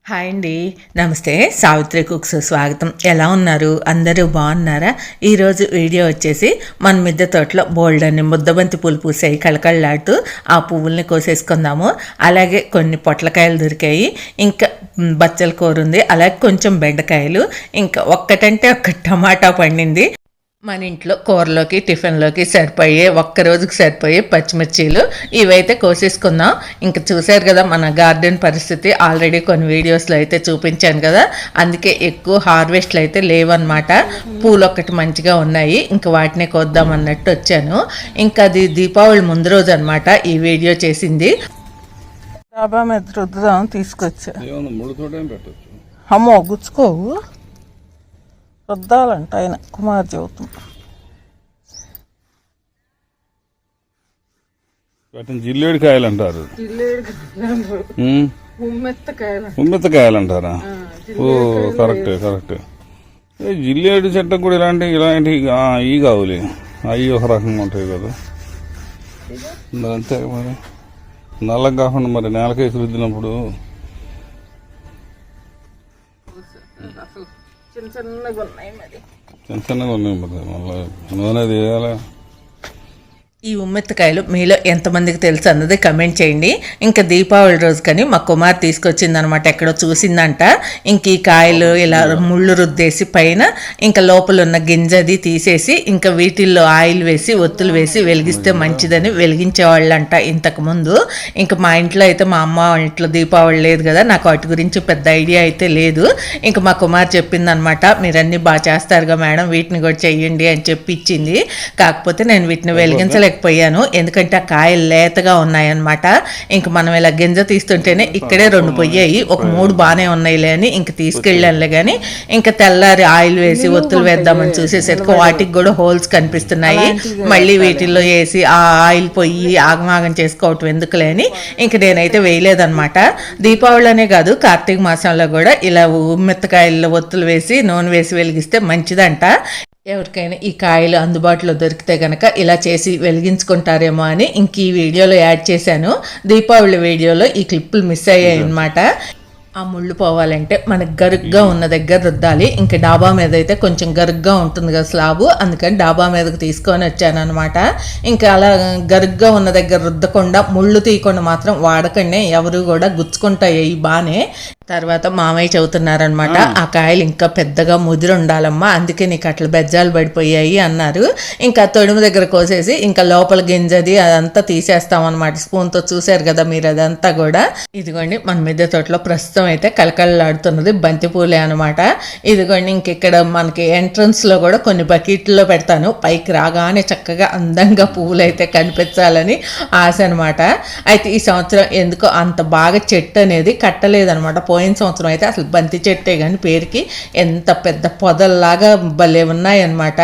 Hi అండి, నమస్తే. Savitri cooks స్వాగతం. ఎలా ఉన్నారు? అందరూ బాగున్నారా? ఈరోజు వీడియో వచ్చేసి మన మిద్దె తోటలో బోల్డన్ని ముద్దబంతి పూలు పూసాయి, కళకళలాడుతూ. ఆ పువ్వుల్ని కోసేసుకుందాము. అలాగే కొన్ని పొట్లకాయలు దొరికాయి, ఇంకా బచ్చల కూర ఉంది, అలాగే కొంచెం బెండకాయలు, ఇంకా ఒక్కటంటే ఒక్క టమాటా పండింది. మన ఇంట్లో కూరలోకి టిఫిన్లోకి సరిపోయే, ఒక్క రోజుకి సరిపోయే పచ్చిమిర్చీలు ఇవైతే కోసేసుకుందాం. ఇంకా చూశారు కదా మన గార్డెన్ పరిస్థితి, ఆల్రెడీ కొన్ని వీడియోస్లో అయితే చూపించాను కదా, అందుకే ఎక్కువ హార్వెస్ట్లు అయితే లేవన్నమాట. పూలు ఒక్కటి మంచిగా ఉన్నాయి, ఇంకా వాటినే కోద్దాం అన్నట్టు వచ్చాను. ఇంకా అది దీపావళి ముందు రోజు అనమాట ఈ వీడియో చేసింది. డాబా మీద రుద్దుదాం తీసుకొచ్చా. అమ్మో గుచ్చుకోవు, రుద్దాలంట ఆయన కుమార్ జీవితం. జిల్లేడు కాయలు అంటారు, ఉమ్మెత్తకాయలు అంటారా? ఓ కరెక్ట్ కరెక్ట్. జిల్లేడు చెట్టు కూడా ఇలాంటి ఈ కావులే, అవి ఒక రకంగా ఉంటాయి కదా. అంతే మరి నల్లగా కాకుండా మరి నేలకేసి రుద్దినప్పుడు చిన్న చిన్నగా ఉన్నాయి మరి మళ్ళీ నూనె తీయాలి. ఈ ఉమ్మెత్తకాయలు మీలో ఎంతమందికి తెలుసు అన్నది కమెంట్ చేయండి. ఇంకా దీపావళి రోజు కానీ మా కుమార్ తీసుకొచ్చిందనమాట, ఎక్కడో చూసిందంట. ఇంక ఈ కాయలు ఇలా ముళ్ళు రుద్దేసి పైన ఇంకా లోపల ఉన్న గింజది తీసేసి ఇంకా వీటిల్లో ఆయిల్ వేసి ఒత్తులు వేసి వెలిగిస్తే మంచిదని వెలిగించేవాళ్ళంట ఇంతకుముందు. ఇంకా మా ఇంట్లో అయితే, మా అమ్మ ఇంట్లో దీపావళి లేదు కదా, నాకు వాటి గురించి పెద్ద ఐడియా అయితే లేదు. ఇంకా మా కుమార్ చెప్పిందనమాట, మీరన్నీ బాగా చేస్తారుగా మేడం, వీటిని కూడా చెయ్యండి అని చెప్పి ఇచ్చింది. కాకపోతే నేను వీటిని వెలిగించలేకపోయాను, ఎందుకంటే ఆ కాయలు లేతగా ఉన్నాయన్నమాట. ఇంక మనం ఇలా గింజ తీస్తుంటేనే ఇక్కడే 2 పొయ్యాయి, ఒక 3 బాగానే ఉన్నాయిలే అని ఇంక తీసుకెళ్ళానులే. కానీ ఇంకా తెల్లారి ఆయిల్ వేసి ఒత్తులు వేద్దామని చూసేసరికి వాటికి కూడా హోల్స్ కనిపిస్తున్నాయి. మళ్ళీ వీటిల్లో వేసి ఆ ఆయిల్ పొయ్యి ఆగమాగం చేసుకోవటం ఎందుకులే అని ఇంక నేనైతే వేయలేదన్నమాట. దీపావళి అనే కాదు, కార్తీక మాసంలో కూడా ఇలా ఉమ్మెత్తకాయల్లో ఒత్తులు వేసి నూనె వేసి వెలిగిస్తే మంచిదంట. ఎవరికైనా ఈ కాయలు అందుబాటులో దొరికితే కనుక ఇలా చేసి వెలిగించుకుంటారేమో అని ఇంక ఈ వీడియోలో యాడ్ చేశాను. దీపావళి వీడియోలో ఈ క్లిప్పులు మిస్ అయ్యాయి అన్నమాట. ఆ ముళ్ళు పోవాలంటే మనకు గరుగ్గా ఉన్న దగ్గర రుద్దాలి. ఇంకా డాబా మీద అయితే కొంచెం గరుగ్గా ఉంటుంది కదా స్లాబు, అందుకని డాబా మీదకి తీసుకొని వచ్చాను అనమాట. ఇంకా అలా గరుగ్గా ఉన్న దగ్గర రుద్దకుండా ముళ్ళు తీయకుండా మాత్రం వాడకండి, ఎవరు కూడా గుచ్చుకుంటాయి బాగానే. తర్వాత మామయ్య చెబుతున్నారనమాట, ఆ కాయలు ఇంకా పెద్దగా ముదిరి ఉండాలమ్మా, అందుకే నీకు అట్లా బెజ్జాలు పడిపోయాయి అన్నారు. ఇంకా తొడుము దగ్గర కోసేసి ఇంకా లోపల గింజది అదంతా తీసేస్తామన్నమాట స్పూన్తో. చూశారు కదా మీరు అదంతా కూడా. ఇదిగోండి మన మిద్దె తోటలో ప్రస్తుతం అయితే కలకలలాడుతున్నది బంతిపూలే అనమాట. ఇదిగోండి ఇంకెక్కడ మనకి ఎంట్రన్స్లో కూడా కొన్ని బకెట్లో పెడతాను, పైకి రాగానే చక్కగా అందంగా పువ్వులు అయితే కనిపించాలని ఆశ అనమాట. అయితే ఈ సంవత్సరం ఎందుకో అంత బాగా చెట్టు అనేది కట్టలేదనమాట. పోయిన సంవత్సరం అయితే అసలు బంతి చెట్టే కానీ పేరుకి ఎంత పెద్ద పొదల్లాగా భలే ఉన్నాయన్నమాట.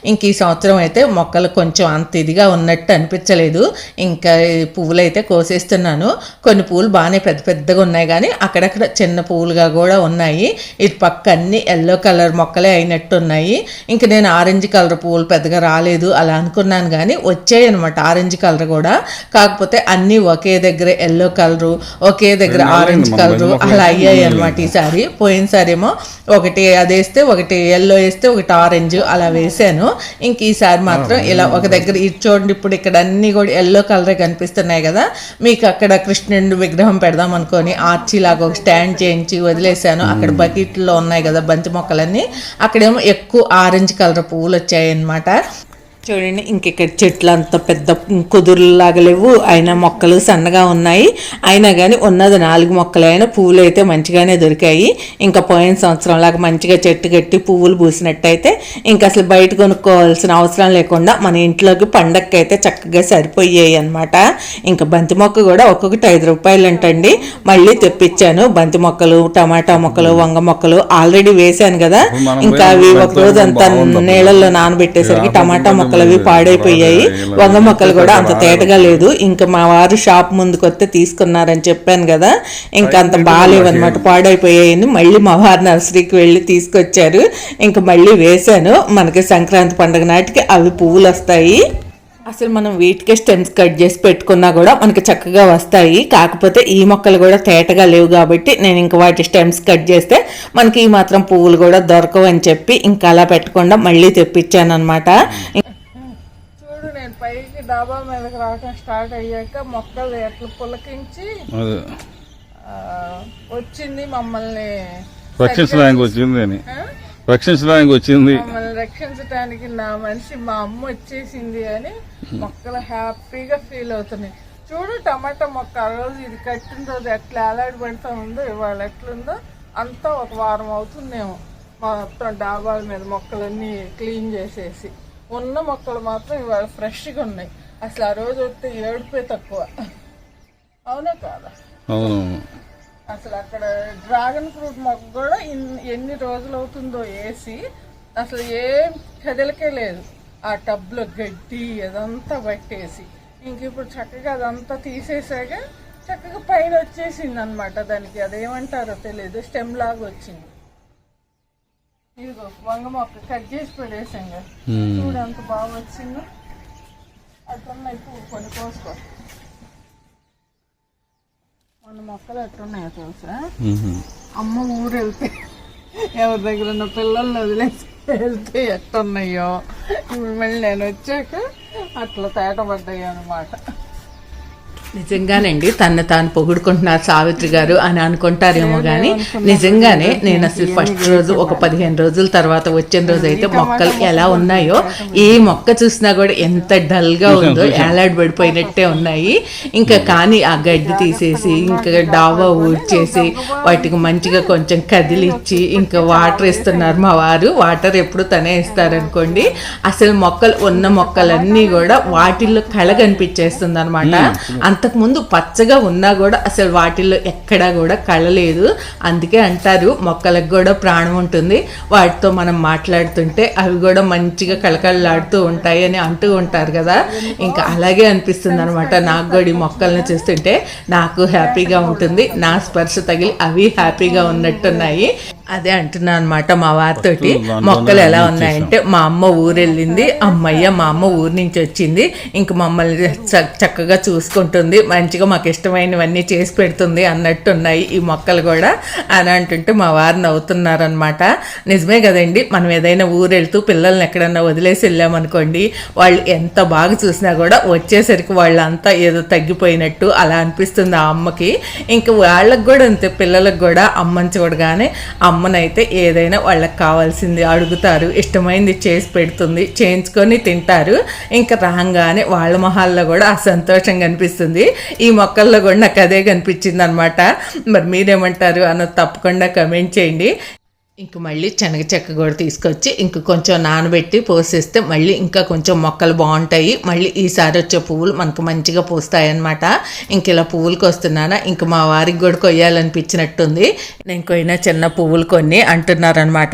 ఇంక ఈ సంవత్సరం అయితే మొక్కలు కొంచెం అంత ఇదిగా ఉన్నట్టు అనిపించలేదు. ఇంకా పువ్వులు అయితే కోసేస్తున్నాను. కొన్ని పువ్వులు బాగానే పెద్ద పెద్దగా ఉన్నాయి, కానీ అక్కడక్కడ చిన్న పువ్వులుగా కూడా ఉన్నాయి. ఇటు పక్క అన్ని ఎల్లో కలర్ మొక్కలే అయినట్టు ఉన్నాయి. ఇంక నేను ఆరెంజ్ కలర్ పువ్వులు పెద్దగా రాలేదు అలా అనుకున్నాను, కానీ వచ్చాయి అనమాట ఆరెంజ్ కలర్ కూడా. కాకపోతే అన్నీ ఒకే దగ్గర ఎల్లో కలరు, ఒకే దగ్గర ఆరెంజ్ కలరు అలా అయ్యాయి అనమాట ఈసారి. పోయినసారి ఏమో ఒకటి అది వేస్తే ఒకటి ఎల్లో వేస్తే ఒకటి ఆరెంజ్ అలా వేసాను. ఇంక ఈసారి మాత్రం ఇలా ఒక దగ్గర ఇది చూడండి, ఇప్పుడు ఇక్కడ అన్ని కూడా ఎల్లో కలరే కనిపిస్తున్నాయి కదా. మీకు అక్కడ కృష్ణుడి విగ్రహం పెడదాం అనుకొని ఆర్చి లాగా ఒక స్టాండ్ చేయించి వదిలేసాను. అక్కడ బకెట్లో ఉన్నాయి కదా బంతి మొక్కలన్నీ, అక్కడేమో ఎక్కువ ఆరెంజ్ కలర్ పువ్వులు వచ్చాయి అన్నమాట. చూడండి ఇంకెక్కడ చెట్లు అంత పెద్ద కుదురులాగా లేవు, అయినా మొక్కలు సన్నగా ఉన్నాయి. అయినా కానీ ఉన్నది 4 మొక్కలు, అయినా పువ్వులు అయితే మంచిగానే దొరికాయి. ఇంకా పోయిన సంవత్సరం లాగా మంచిగా చెట్టు కట్టి పువ్వులు పూసినట్టయితే ఇంకా అసలు బయట కొనుక్కోవాల్సిన అవసరం లేకుండా మన ఇంట్లోకి పండగకి అయితే చక్కగా సరిపోయాయి అనమాట. ఇంకా బంతి మొక్క కూడా ఒక్కొక్కటి 5 రూపాయలు అంటండి. మళ్ళీ తెప్పించాను బంతి మొక్కలు, టమాటా మొక్కలు, వంగ మొక్కలు ఆల్రెడీ వేసాను కదా. ఇంకా అవి ఒక రోజు అంతా నీళ్ళల్లో నానబెట్టేసరికి టమాటా మొక్కలు అవి పాడైపోయాయి. వంగ మొక్కలు కూడా అంత తేటగా లేదు. ఇంకా మా వారు షాప్ ముందుకు వస్తే తీసుకున్నారని చెప్పాను కదా, ఇంకా అంత బాగాలేవన్నమాట, పాడైపోయాయని మళ్ళీ మా వారు నర్సరీకి వెళ్ళి తీసుకొచ్చారు. ఇంకా మళ్ళీ వేశాను. మనకి సంక్రాంతి పండుగ నాటికి అవి పువ్వులు వస్తాయి. అసలు మనం వీటికే స్టెమ్స్ కట్ చేసి పెట్టుకున్నా కూడా మనకి చక్కగా వస్తాయి. కాకపోతే ఈ మొక్కలు కూడా తేటగా లేవు కాబట్టి నేను ఇంకా వాటి స్టెమ్స్ కట్ చేస్తే మనకి ఈ మాత్రం పువ్వులు కూడా దొరకవు అని చెప్పి ఇంకా అలా పెట్టకుండా మళ్ళీ తెప్పించాను అనమాట. చూడు నేను పైకి డాబా మీదకి రావటం స్టార్ట్ అయ్యాక మొక్కలు ఎట్లా పులకించి వచ్చింది మమ్మల్ని మమ్మల్ని రక్షించడానికి నా మనిషి మా అమ్మ వచ్చేసింది అని మొక్కలు హ్యాపీగా ఫీల్ అవుతున్నాయి. చూడు టమాటా మొక్క ఆ రోజు ఇది కట్టిన రోజు ఎట్లా అలాడి పడుతూ ఉందో ఇవాళ ఎట్లుందో అంతా ఒక వారం అవుతుందేమో మొత్తం డాబాల మీద మొక్కలన్నీ క్లీన్ చేసేసి. ఉన్న మొక్కలు మాత్రం ఇవాళ ఫ్రెష్గా ఉన్నాయి. అసలు ఆ రోజు వస్తే ఏడుపే తక్కువ. అవునా కాదా? అసలు అక్కడ డ్రాగన్ ఫ్రూట్ మొక్క కూడా ఎన్ని రోజులు అవుతుందో వేసి అసలు ఏం కదలికే లేదు. ఆ టబ్లో గడ్డి అదంతా పట్టేసి ఇంక ఇప్పుడు చక్కగా అదంతా తీసేసాక చక్కగా పైన వచ్చేసింది అనమాట. దానికి అదేమంటారో తెలియదు, స్టెమ్ లాగా వచ్చింది. ఇదిగో వంగ మొక్క కట్ చేసి పడేసాం కదా, చూడు ఎంత బాగా వచ్చిందో. అట్లున్నాయి పువ్వు కొన్ని కోసుకో. మన మొక్కలు ఎట్లున్నాయో తెలుసా, అమ్మ ఊరు వెళ్తే ఎవరి దగ్గర ఉన్న పిల్లల్ని వదిలేసి వెళ్తే ఎట్టున్నాయో ఇప్పుడు మళ్ళీ నేను వచ్చాక అట్లా తేటపడ్డాయి అన్నమాట. నిజంగానండి తను తాను పొగుడుకుంటున్నారు సావిత్రి గారు అని అనుకుంటారేమో కానీ నిజంగానే నేను అసలు ఫస్ట్ రోజు ఒక 15 రోజుల తర్వాత వచ్చిన రోజు అయితే మొక్కలు ఎలా ఉన్నాయో, ఏ మొక్క చూసినా కూడా ఎంత డల్గా ఉందో ఏలాడి పడిపోయినట్టే ఉన్నాయి. ఇంకా కానీ ఆ గడ్డి తీసేసి ఇంకా డాబా ఊడ్చేసి వాటికి మంచిగా కొంచెం కదిలిచ్చి ఇంకా వాటర్ ఇస్తున్నారు మా వారు. వాటర్ ఎప్పుడు తనే ఇస్తారనుకోండి. అసలు మొక్కలు ఉన్న మొక్కలన్నీ కూడా వాటిల్లో కళ కనిపించేస్తుంది అనమాట. అంతకుముందు పచ్చగా ఉన్నా కూడా అసలు వాటిల్లో ఎక్కడా కూడా కళ లేదు. అందుకే అంటారు మొక్కలకు కూడా ప్రాణం ఉంటుంది, వాటితో మనం మాట్లాడుతుంటే అవి కూడా మంచిగా కళకళలాడుతూ ఉంటాయి అని అంటూ ఉంటారు కదా. ఇంకా అలాగే అనిపిస్తుంది అనమాట నాకు కూడా ఈ మొక్కలను చూస్తుంటే. నాకు హ్యాపీగా ఉంటుంది, నా స్పర్శ తగిలి అవి హ్యాపీగా ఉన్నట్టున్నాయి. అదే అంటున్నా అనమాట మా వారితోటి. మొక్కలు ఎలా ఉన్నాయంటే మా అమ్మ ఊరెళ్ళింది, అమ్మయ్య మా అమ్మ ఊరి నుంచి వచ్చింది, ఇంక మమ్మల్ని చక్కగా చూసుకుంటుంది, మంచిగా మాకు ఇష్టమైనవన్నీ చేసి పెడుతుంది అన్నట్టున్నాయి ఈ మొక్కలు కూడా అని అంటుంటే మా వారు నవ్వుతున్నారనమాట. నిజమే కదండి, మనం ఏదైనా ఊరు వెళ్తూ పిల్లల్ని ఎక్కడన్నా వదిలేసి వెళ్ళామనుకోండి, వాళ్ళు ఎంత బాగా చూసినా కూడా వచ్చేసరికి వాళ్ళంతా ఏదో తగ్గిపోయినట్టు అలా అనిపిస్తుంది ఆ అమ్మకి. ఇంక వాళ్ళకి కూడా అంతే, పిల్లలకు కూడా అమ్మని చూడగానే అమ్మనైతే ఏదైనా వాళ్ళకి కావాల్సింది అడుగుతారు, ఇష్టమైంది చేసి పెడుతుంది, చేయించుకొని తింటారు. ఇంకా రాగానే వాళ్ళ మొహాల్లో కూడా ఆ సంతోషం కనిపిస్తుంది. ఈ మొక్కల్లో కూడా నాకు అదే కనిపించింది అనమాట. మరి మీరేమంటారు అన్నది తప్పకుండా కమెంట్ చేయండి. ఇంక మళ్ళీ శనగ చెక్క కూడా తీసుకొచ్చి ఇంక కొంచెం నానబెట్టి పోసేస్తే మళ్ళీ ఇంకా కొంచెం మొక్కలు బాగుంటాయి. మళ్ళీ ఈసారి వచ్చే పువ్వులు మనకు మంచిగా పూస్తాయి అన్నమాట. ఇంక ఇలా పువ్వులకు వస్తున్నానా, ఇంక మా వారికి కూడా కొయ్యాలనిపించినట్టుంది. నేను కొయినా చిన్న పువ్వులు కొన్ని అంటున్నారనమాట.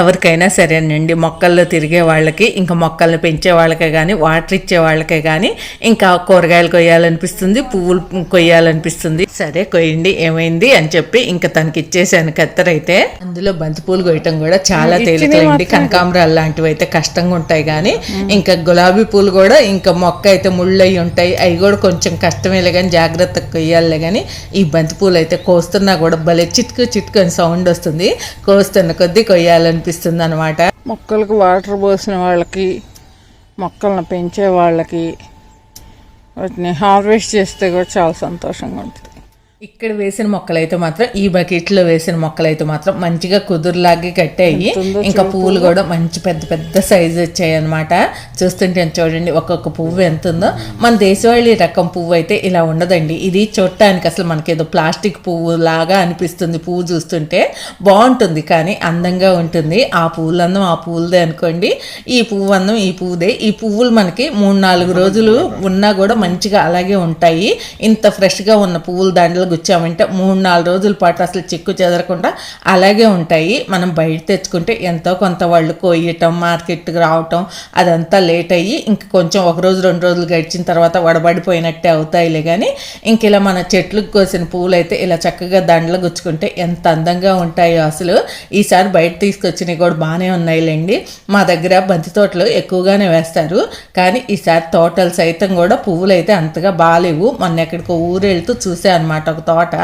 ఎవరికైనా సరేనండి, మొక్కల్లో తిరిగే వాళ్ళకి, ఇంకా మొక్కల్ని పెంచే వాళ్ళకే కానీ వాటర్ ఇచ్చే వాళ్ళకే కానీ ఇంకా కూరగాయలు కొయ్యాలనిపిస్తుంది, పువ్వులు కొయ్యాలనిపిస్తుంది. సరే కొయ్యండి ఏమైంది అని చెప్పి ఇంకా తనకి ఇచ్చేసాను కత్తెరైతే. అందులో బంతి పూలు కొయ్యటం కూడా చాలా తేలికలండి. కనకాంబరాలు లాంటివి అయితే కష్టంగా ఉంటాయి కానీ ఇంకా గులాబీ పూలు కూడా ఇంకా మొక్క అయితే ముళ్ళు అయి ఉంటాయి, అవి కూడా కొంచెం కష్టమేలే కానీ జాగ్రత్తగా కొయ్యాలే. కానీ ఈ బంతి పూలు అయితే కోస్తున్నా కూడా భలే చిట్కు చిట్కు అని సౌండ్ వస్తుంది, కోస్తున్న కొద్దీ కొయ్యాలనిపిస్తుంది అనమాట. మొక్కలకు వాటర్ పోసిన వాళ్ళకి, మొక్కలను పెంచే వాళ్ళకి, వాటిని హార్వెస్ట్ చేస్తే కూడా చాలా సంతోషంగా ఉంటుంది. ఇక్కడ వేసిన మొక్కలైతే మాత్రం, ఈ బకెట్లో వేసిన మొక్కలైతే మాత్రం మంచిగా కుదురులాగే కట్టాయి. ఇంకా పువ్వులు కూడా మంచి పెద్ద పెద్ద సైజు వచ్చాయి అనమాట. చూస్తుంటే చూడండి ఒక్కొక్క పువ్వు ఎంత ఉందో. మన దేశవాళీ రకం పువ్వు అయితే ఇలా ఉండదండి. ఇది చూడటానికి అసలు మనకేదో ప్లాస్టిక్ పువ్వు లాగా అనిపిస్తుంది. పువ్వు చూస్తుంటే బాగుంటుంది కానీ అందంగా ఉంటుంది. ఆ పువ్వులు అందం ఆ పువ్వులదే అనుకోండి, ఈ పువ్వు అందం ఈ పువ్వుదే. ఈ పువ్వులు మనకి 3-4 రోజులు ఉన్నా కూడా మంచిగా అలాగే ఉంటాయి. ఇంత ఫ్రెష్గా ఉన్న పువ్వుల దండలు గుచ్చామంటే 3-4 రోజుల పాటు అసలు చిక్కు చెదరకుండా అలాగే ఉంటాయి. మనం బయట తెచ్చుకుంటే ఎంతో కొంత వాళ్ళు కొయ్యటం మార్కెట్కి రావటం అదంతా లేట్ అయ్యి ఇంక కొంచెం 1 రోజు 2 రోజులు గడిచిన తర్వాత వడబడిపోయినట్టే అవుతాయిలే. కానీ ఇంక ఇలా మన చెట్లకు కోసిన పువ్వులు అయితే ఇలా చక్కగా దండలు గుచ్చుకుంటే ఎంత అందంగా ఉంటాయో అసలు. ఈసారి బయట తీసుకొచ్చినవి కూడా బాగానే ఉన్నాయిలేండి. మా దగ్గర బంతి తోటలు ఎక్కువగానే వేస్తారు, కానీ ఈసారి తోటలు సైతం కూడా పువ్వులు అయితే అంతగా బాగాలేవు. మొన్న ఎక్కడికో ఊరు వెళ్తూ చూసా అనమాట, ఒక తోట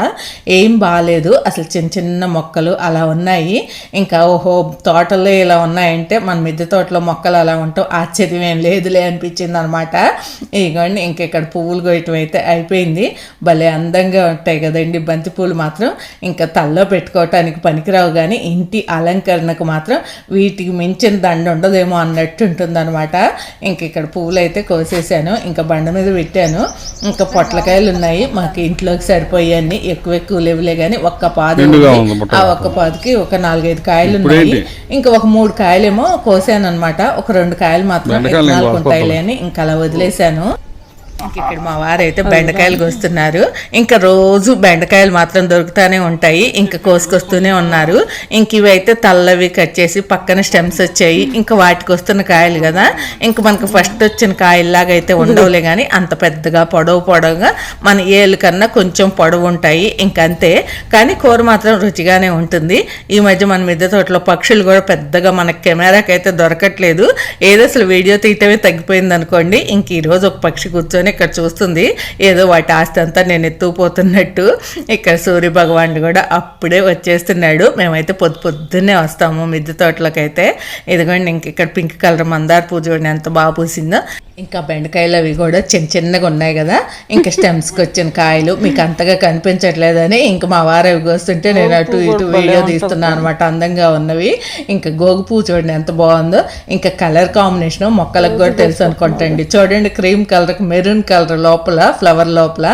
ఏం బాగాలేదు అసలు, చిన్న చిన్న మొక్కలు అలా ఉన్నాయి. ఇంకా ఓహో తోటలో ఇలా ఉన్నాయంటే మన మిద్దె తోటలో మొక్కలు అలా ఉంటాం ఆశ్చర్యం ఏం లేదులే అనిపించింది అనమాట. ఇదిగోండి ఇంక ఇక్కడ పువ్వులు కోయటం అయితే అయిపోయింది. భలే అందంగా ఉంటాయి కదండి బంతి పూలు మాత్రం. ఇంకా తల్లో పెట్టుకోవటానికి పనికిరావు, కానీ ఇంటి అలంకరణకు మాత్రం వీటికి మించిన దండ ఉండదేమో అన్నట్టు ఉంటుంది అనమాట. ఇంక ఇక్కడ పువ్వులు అయితే కోసేసాను, ఇంకా బండ మీద పెట్టాను. ఇంకా పొట్లకాయలు ఉన్నాయి మాకు ఇంట్లోకి సరిపోయాన్ని, ఎక్కువ లేవులే కానీ ఒక్క పాదు ఆ ఒక్క పాదుకి ఒక 4-5 కాయలు ఉన్నాయి. ఇంకా ఒక 3 కాయలేమో కోసాను అనమాట, ఒక 2 కాయలు మాత్రం ఎత్తుకుంటాయిలే అని ఇంకా అలా వదిలేశాను. ఇక్కడ మా వారైతే బెండకాయలు కోస్తున్నారు. ఇంకా రోజు బెండకాయలు మాత్రం దొరుకుతూనే ఉంటాయి, ఇంకా కోసుకొస్తూనే ఉన్నారు. ఇంక ఇవి అయితే తల్లవి కట్ చేసి పక్కన స్టెమ్స్ వచ్చాయి. ఇంకా వాటికి వస్తున్న కాయలు కదా, ఇంకా మనకు ఫస్ట్ వచ్చిన కాయల్లాగా అయితే ఉండవులే, కానీ అంత పెద్దగా పొడవుగా మన ఏళ్ళు కన్నా కొంచెం పొడవు ఉంటాయి, ఇంకంతే. కానీ కూర మాత్రం రుచిగానే ఉంటుంది. ఈ మధ్య మన మిద్దె తోటలో పక్షులు కూడా పెద్దగా మనకి కెమెరాకి అయితే దొరకట్లేదు, ఏదో అసలు వీడియో తీయటమే తగ్గిపోయింది అనుకోండి. ఇంక ఈరోజు ఒక పక్షి కూర్చొని ఇక్కడ చూస్తుంది, ఏదో వాటి ఆస్తి అంతా నేను ఎత్తుకుపోతున్నట్టు. ఇక్కడ సూర్య భగవానుడు కూడా అప్పుడే వచ్చేస్తున్నాడు. మేమైతే పొద్దున్నే వస్తాము మిద్దె తోటలోకి అయితే. ఇదిగోండి ఇంక ఇక్కడ పింక్ కలర్ మందార పూజ ఎంత బాగా పూసిందో. ఇంకా బెండకాయలు అవి కూడా చిన్నగా ఉన్నాయి కదా, ఇంకా స్టెమ్స్కి వచ్చిన కాయలు మీకు అంతగా కనిపించట్లేదని ఇంకా మా వారు అవి కోస్తుంటే నేను అటు ఇటు వీడియో తీస్తున్నాను అనమాట, అందంగా ఉన్నవి. ఇంకా గోగు పువ్వు చూడండి ఎంత బాగుందో. ఇంకా కలర్ కాంబినేషన్ మొక్కలకు కూడా తెలుసు అనుకుంటండి. చూడండి క్రీమ్ కలర్ మెరూన్ కలర్ లోపల ఫ్లవర్ లోపల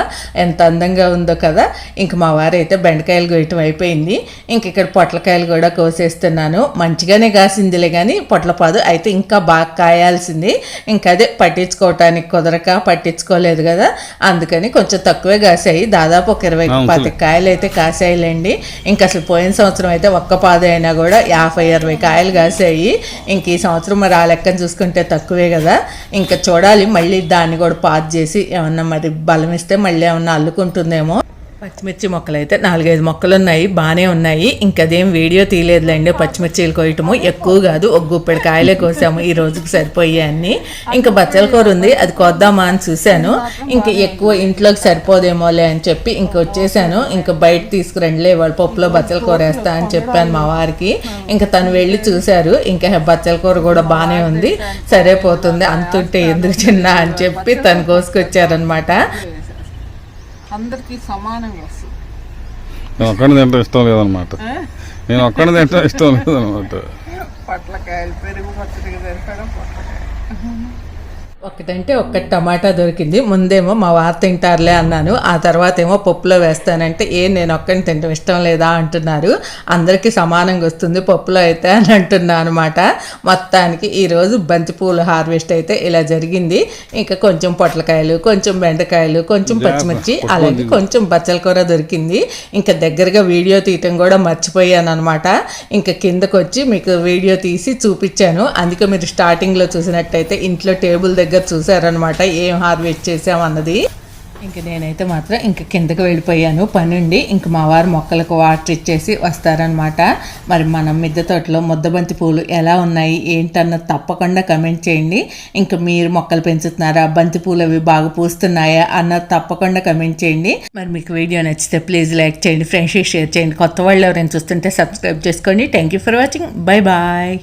ఎంత అందంగా ఉందో కదా. ఇంక మా వారు అయితే బెండకాయలు కోయటం అయిపోయింది. ఇంక ఇక్కడ పొట్లకాయలు కూడా కోసేస్తున్నాను. మంచిగానే కాసిందిలే, కానీ పొట్లపాదు అయితే ఇంకా బాగా కాయాల్సింది. ఇంకా అదే పట్టించుకోవటానికి కుదరక పట్టించుకోలేదు కదా, అందుకని కొంచెం తక్కువే కాసాయి. దాదాపు ఒక 20-25 కాయలు అయితే కాసాయిలేండి. ఇంకా అసలు పోయిన సంవత్సరం అయితే ఒక్క పాదు అయినా కూడా 50-60 కాయలు కాసాయి. ఇంక ఈ సంవత్సరం మరి ఆ లెక్కను చూసుకుంటే తక్కువే కదా. ఇంకా చూడాలి మళ్ళీ దాన్ని కూడా పాదు చేసి ఏమన్నా మరి బలం ఇస్తే మళ్ళీ ఏమన్నా అల్లుకుంటుందేమో. పచ్చిమిర్చి మొక్కలు అయితే 4-5 మొక్కలు ఉన్నాయి, బాగానే ఉన్నాయి. ఇంకదేం వీడియో తీయలేదులేండి. పచ్చిమిర్చీలు కోయటము ఎక్కువ కాదు, ఒక గుప్పెడు కాయలే కోసాము ఈ రోజుకి సరిపోయాయి అన్ని. ఇంకా బచ్చల కూర ఉంది, అది కోద్దామా అని చూశాను. ఇంకా ఎక్కువ ఇంట్లోకి సరిపోదేమోలే అని చెప్పి ఇంక వచ్చేసాను. ఇంకా బయట తీసుకురండిలే వాళ్ళ పప్పులో బచ్చల కూర వేస్తా అని చెప్పాను మా వారికి. ఇంకా తను వెళ్ళి చూశారు, ఇంకా బచ్చల కూర కూడా బాగానే ఉంది, సరే పోతుంది అంతుంటే ఎందుకు చిన్న అని చెప్పి తను కోసుకొచ్చారనమాట. అందరికి సమానంగా వస్తుంది. నేను ఒక్కడిని తింటే ఇష్టం లేదనమాట, పొట్లకాయలు పెరుగు పచ్చడికి సరిపడా పొట్లకాయ. ఒకటంటే ఒక్కటి టమాటా దొరికింది. ముందేమో మా వారు తింటారులే అన్నాను, ఆ తర్వాత ఏమో పప్పులో వేస్తానంటే నేను ఒక్కడిని తింటాం ఇష్టం లేదా అంటున్నారు. అందరికీ సమానంగా వస్తుంది పప్పులో అయితే అని అంటున్నా అనమాట. మొత్తానికి ఈరోజు బంతిపూలు హార్వెస్ట్ అయితే ఇలా జరిగింది. ఇంకా కొంచెం పొట్లకాయలు, కొంచెం బెండకాయలు, కొంచెం పచ్చిమిర్చి, అలాగే కొంచెం బచ్చల కూర దొరికింది. ఇంకా దగ్గరగా వీడియో తీయటం కూడా మర్చిపోయాను అనమాట. ఇంకా కిందకు వచ్చి మీకు వీడియో తీసి చూపించాను. అందుకే మీరు స్టార్టింగ్లో చూసినట్టయితే ఇంట్లో టేబుల్ దగ్గర చూసారనమాట ఏం హార్వెస్ట్ చేసామన్నది. ఇంక నేనైతే మాత్రం ఇంక కిందకి వెళ్ళిపోయాను పనుండి. ఇంక మా వారు మొక్కలకు వాటర్ ఇచ్చేసి వస్తారనమాట. మరి మన మిద్దె తోటలో ముద్దబంతి పూలు ఎలా ఉన్నాయి ఏంటన్నది తప్పకుండా కమెంట్ చేయండి. ఇంకా మీరు మొక్కలు పెంచుతున్నారా, బంతి పూలు అవి బాగా పూస్తున్నాయా అన్నది తప్పకుండా కమెంట్ చేయండి. మరి మీకు వీడియో నచ్చితే ప్లీజ్ లైక్ చేయండి, ఫ్రెండ్స్కి షేర్ చేయండి. కొత్త వాళ్ళు ఎవరైనా చూస్తుంటే సబ్స్క్రైబ్ చేసుకోండి. Thank you for watching. Bye bye.